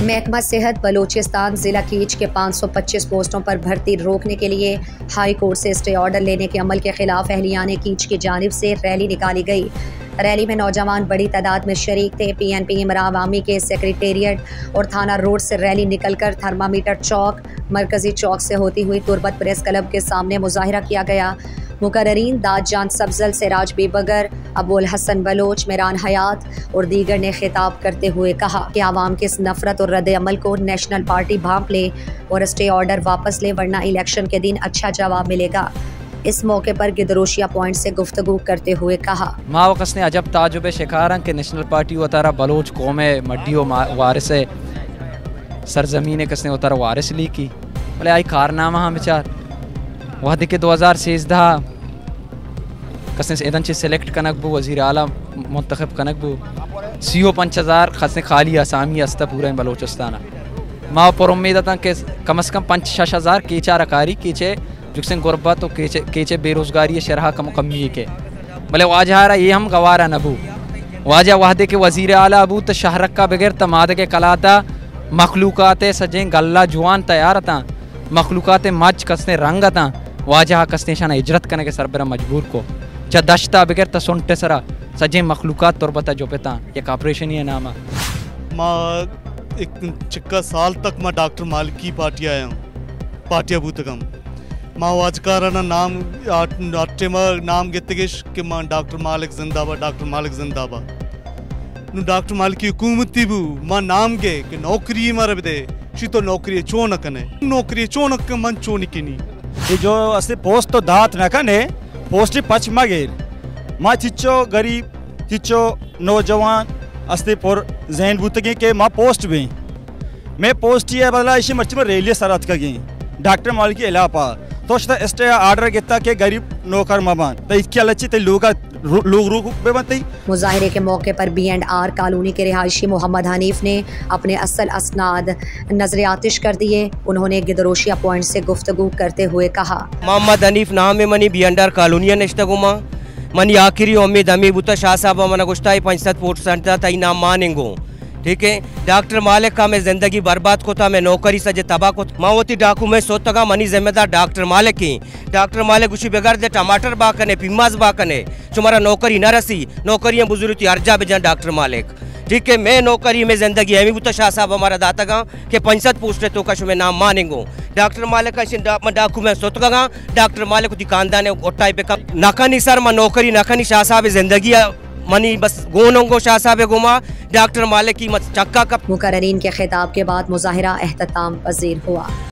महकमा सेहत बलूचिस्तान जिला कीच के 525 पोस्टों पर भर्ती रोकने के लिए हाई कोर्ट से स्टे ऑर्डर लेने के अमल के खिलाफ अहलियान कीच की जानिब से रैली निकाली गई। रैली में नौजवान बड़ी तादाद में शरीक थे। PNP इमरा अवामी के सेक्रेटेरिएट और थाना रोड से रैली निकलकर थर्मामीटर चौक, मरकजी चौक से होती हुई तुरबत प्रेस क्लब के सामने मुजाहिरा किया गया। मुकर्रीन दाद जान सब्जल, सिराज बेबगर, अबुल हसन बलोच, मेरान हयात और दीगर ने खिताब करते हुए कहा कि आवाम के इस नफरत और रद्द अमल को नेशनल पार्टी भांप ले और स्टे ऑर्डर वापस ले, वरना इलेक्शन के दिन अच्छा जवाब मिलेगा। इस मौके पर गिदरोशिया पॉइंट से गुफ्तगू करते हुए कहा, मावकस ने अजब ताजुब शिकार के नेशनल पार्टी उतारा बलोच कौम मड्डियो वारिस सरजमीन कसने उतारा वारिस ली की बोले आई कारनामा हम विचार वहद के 2013 कसने इदन चे सेलेक्ट कनक बू वज़ीर आला मुंतखब कनक बू CO 5000 खसने खाली आसामी अस्ता पूरा बलोचिस्तान माँ पर उम्मीद था कि कम अज़ कम 5-6 केचा रकारी केचे जुकसन गुरबत तो केचे बेरोज़गारी शरह कम कमी के भले वाजहारा ये हम गवारा नबू वाजा वाहदे के वज़ीर आला अबू तो शहरक का बगैर तमाद के कलाता मखलूक़ात सजें गल्ला जुआन तैयार था मखलूक़ात मच कसने रंग था वाजहा कसने शाना हिजरत करने के सरबरा मजबूर को चा दश्ता बगैर तसुनटे सरा सजें मखलूक़ात तुरबता जो पेता एक ऑपरेशन ही नामा माँ एक चिक्का साल तक मैं डॉक्टर मालिक की पार्टी आया हूँ पार्टिया बूतकम माँ वाजकाराना नाम आटे में नाम गेतगेश कि माँ डॉक्टर मालिक जिंदाबाद नु डॉक्टर मालिक की हुकूमत थी बू माँ नाम गे कि नौकरी मर दे तो नौकरी चो न कने नौकरी चो न मन चो निकनी ये जो असली पोस्ट तो दात न कने पोस्ट पच मगेर माँ चिच्चो गरीब चिच्चो नौजवान असली पुर जहन बुतगे के माँ पोस्ट भी मैं पोस्ट ही है बदला इसी मर्ची में रेलिए सरहद का गई डॉक्टर माल की इलापा तो स्टे ऑर्डर किया कि गरीब नौकर मबान तो इसकी अलची तो लोग बनती। मुजाहिरे के मौके पर B&R कॉलोनी के रिहायशी मोहम्मद हनीफ ने अपने असल असनाद नजर आतिश कर दिए। उन्होंने गिदरोशिया पॉइंट से गुफ्तगू करते हुए कहा, मोहम्मद हनीफ नाम में मनी B&R कॉलोनिया नश्तगुमा मनी आखिरी उम्मीद अमी बुता शाह साहब मना गुस्ताई 65% तई नाम मानेंगो ठीक है। डॉक्टर मालिक का मैं जिंदगी बर्बाद को था मैं नौकरी सजे तबाह को मावती डाकू में सोतगा मनी जिम्मेदार डॉक्टर मालिक की डॉक्टर मालिक उसी बेगर दे टमाटर बाकने पिम्माज बाकने तुम्हारा नौकरी न रसी नौकरियाँ बुजुर्ग अर्जा बेजा डॉक्टर मालिक ठीक है। मैं नौकरी में जिंदगी अमी बुता शाह साहब हमारा दाता के 65 पूछते तो कश में नाम मानेंगो डॉक्टर मालिक का डाकू में सोतगा डॉक्टर मालिक दुकानदार ने उठाई पे नखनी सर मैं नौकरी नखनी शाह साहब जिंदगी मनी बस गोनोंगो शाह साहब गुमा डॉक्टर मालिक की मत चक्का का। मुकर्रीन के खिताब के बाद मुजाहिरा एहतमाम पजीर हुआ।